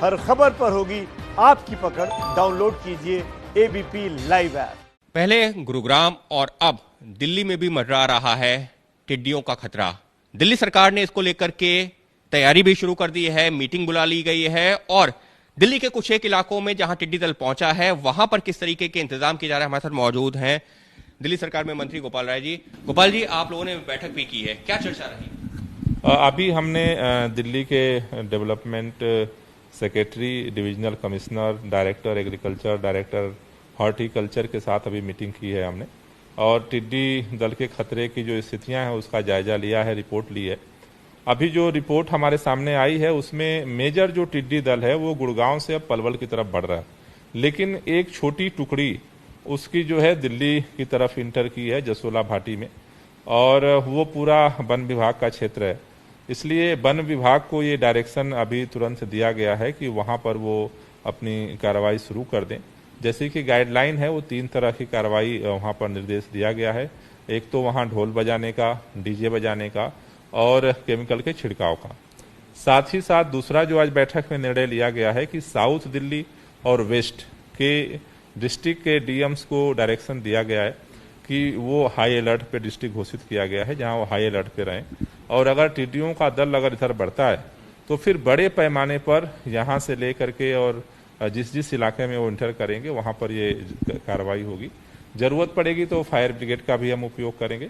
हर खबर पर होगी आपकी पकड़। डाउनलोड कीजिए एबीपी लाइव ऐप। पहले गुरुग्राम और अब दिल्ली में भी मंडरा रहा है टिड्डियों का खतरा। दिल्ली सरकार ने इसको लेकर के तैयारी भी शुरू कर दी है, मीटिंग बुला ली गई है और दिल्ली के कुछ एक इलाकों में जहां टिड्डी दल पहुंचा है वहां पर किस तरीके के इंतजाम किए जा रहे हैं, हमारे साथ मौजूद हैं दिल्ली सरकार में मंत्री गोपाल राय जी। गोपाल जी, आप लोगों ने बैठक भी की है, क्या चर्चा रही? अभी हमने दिल्ली के development secretary, divisional commissioner, director agriculture, director horticulture के साथ अभी मीटिंग की है हमने और टिड्डी दल के खतरे की जो स्थितियां हैं उसका जायजा लिया है, रिपोर्ट ली है। अभी जो रिपोर्ट हमारे सामने आई है उसमें मेजर जो टिड्डी दल है वो गुड़गांव से अब पलवल की तरफ बढ़ रहा है, लेकिन एक छोटी टुकड़ी उसकी जो है दिल्ली की तरफ इंटर की है जसोला भाटी में, और वो पूरा वन विभाग का क्षेत्र है। इसलिए वन विभाग को ये डायरेक्शन अभी तुरंत दिया गया है कि वहाँ पर वो अपनी कार्रवाई शुरू कर दें। जैसे कि गाइडलाइन है वो 3 तरह की कार्रवाई वहाँ पर निर्देश दिया गया है। एक तो वहाँ ढोल बजाने का, डीजे बजाने का और केमिकल के छिड़काव का। साथ ही साथ दूसरा जो आज बैठक में निर्णय लिया गया है कि साउथ दिल्ली और वेस्ट के डिस्ट्रिक्ट के डीएम्स को डायरेक्शन दिया गया है कि वो हाई अलर्ट पे डिस्ट्रिक्ट घोषित किया गया है जहां वो हाई अलर्ट पे रहें, और अगर टिड्डियों का दल अगर इधर बढ़ता है तो फिर बड़े पैमाने पर यहां से लेकर के और जिस जिस इलाके में वो इंटर करेंगे वहां पर ये कार्रवाई होगी। जरूरत पड़ेगी तो फायर ब्रिगेड का भी हम उपयोग करेंगे।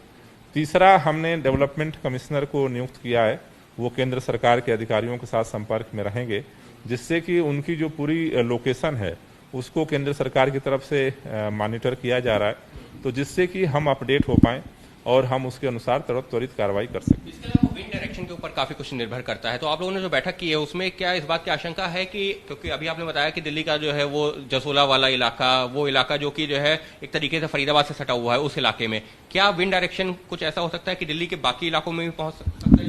तीसरा, हमने डेवलपमेंट कमिश्नर को नियुक्त किया है, वो केंद्र सरकार के अधिकारियों के साथ संपर्क में रहेंगे जिससे कि उनकी जो पूरी लोकेशन है उसको केंद्र सरकार की तरफ से मॉनिटर किया जा रहा है, तो जिससे कि हम अपडेट हो पाएं और हम उसके अनुसार त्वरित कार्रवाई कर सकें। इसके अलावा विंड डायरेक्शन के ऊपर काफी कुछ निर्भर करता है, तो आप लोगों ने जो बैठक की है उसमें क्या इस बात की आशंका है कि, क्योंकि अभी आपने बताया कि दिल्ली का जो है वो जसोला वाला इलाका, वो इलाका जो कि जो है एक तरीके से फरीदाबाद से सटा हुआ है, उस इलाके में क्या विंड डायरेक्शन कुछ ऐसा हो सकता है कि दिल्ली के बाकी इलाकों में भी पहुंच सकता है?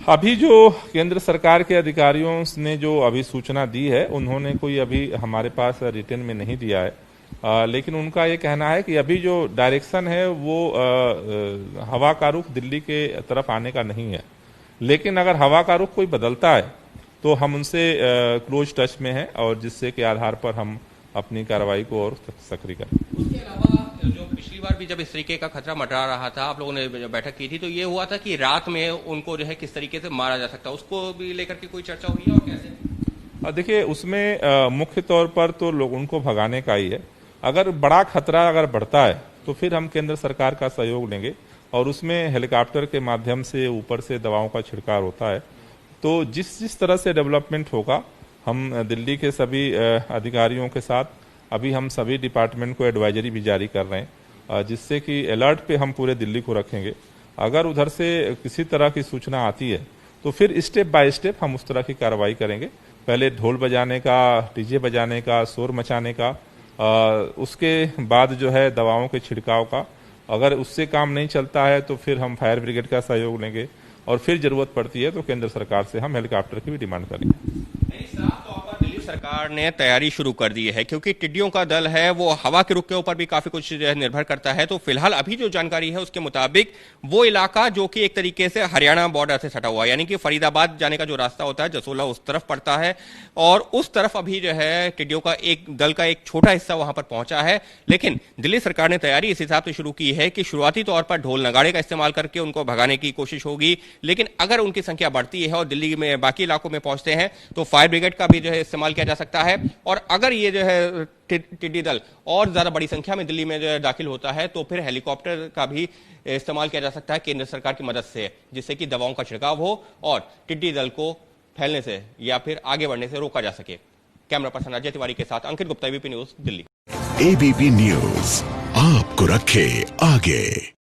अभी जो केंद्र सरकार के अधिकारियों ने जो अभी सूचना दी है उन्होंने कोई अभी हमारे पास रिटर्न में नहीं दिया है, लेकिन उनका ये कहना है कि अभी जो डायरेक्शन है वो हवा का रुख दिल्ली के तरफ आने का नहीं है, लेकिन अगर हवा का रुख कोई बदलता है तो हम उनसे क्लोज टच में हैं और जिससे के आधार पर हम अपनी कार्रवाई को और सक्रिय करें। उसके अलावा जो पिछली बार भी जब इस तरीके का खतरा मंडरा रहा था, आप लोगों ने जब बैठक की थी तो ये हुआ था कि रात में उनको जो है किस तरीके से मारा जा सकता है, उसको भी लेकर के कोई चर्चा हुई है और कैसे? देखिए, उसमें मुख्य तौर पर तो लोग उनको भगाने का ही है। अगर बड़ा खतरा अगर बढ़ता है तो फिर हम केंद्र सरकार का सहयोग लेंगे और उसमें हेलीकॉप्टर के माध्यम से ऊपर से दवाओं का छिड़काव होता है। तो जिस जिस तरह से डेवलपमेंट होगा हम दिल्ली के सभी अधिकारियों के साथ अभी हम सभी डिपार्टमेंट को एडवाइजरी भी जारी कर रहे हैं, जिससे कि अलर्ट पे हम पूरे दिल्ली को रखेंगे। अगर उधर से किसी तरह की सूचना आती है तो फिर स्टेप बाय स्टेप हम उस तरह की कार्रवाई करेंगे। पहले ढोल बजाने का, डीजे बजाने का, शोर मचाने का, उसके बाद जो है दवाओं के छिड़काव का। अगर उससे काम नहीं चलता है तो फिर हम फायर ब्रिगेड का सहयोग लेंगे और फिर जरूरत पड़ती है तो केंद्र सरकार से हम हेलीकॉप्टर की भी डिमांड करेंगे। सरकार ने तैयारी शुरू कर दी है क्योंकि टिड्डियों का दल है वो हवा के रुख के ऊपर भी काफी कुछ जो है निर्भर करता है। तो फिलहाल अभी जो जानकारी है उसके मुताबिक वो इलाका जो कि एक तरीके से हरियाणा बॉर्डर से सटा हुआ है, यानी कि फरीदाबाद जाने का जो रास्ता होता है जसोला उस तरफ पड़ता है और उस तरफ अभी जो है टिड्डियों का एक दल का एक छोटा हिस्सा वहां पर पहुंचा है। लेकिन दिल्ली सरकार ने तैयारी इस हिसाब से शुरू की है कि शुरुआती तौर पर ढोल नगाड़े का इस्तेमाल करके उनको भगाने की कोशिश होगी, लेकिन अगर उनकी संख्या बढ़ती है और दिल्ली में बाकी इलाकों में पहुंचते हैं तो फायर ब्रिगेड का भी जो है इस्तेमाल किया जा सकता है। और अगर ये जो है टिड्डी दल और ज्यादा बड़ी संख्या में दिल्ली में जो है दाखिल होता है तो फिर हेलीकॉप्टर का भी इस्तेमाल किया जा सकता है केंद्र सरकार की मदद से, जिससे कि दवाओं का छिड़काव हो और टिड्डी दल को फैलने से या फिर आगे बढ़ने से रोका जा सके। कैमरा पर्सन अजय तिवारी के साथ Ankit Gupta, ABP news, Delhi. ABP news आपको रखे आगे।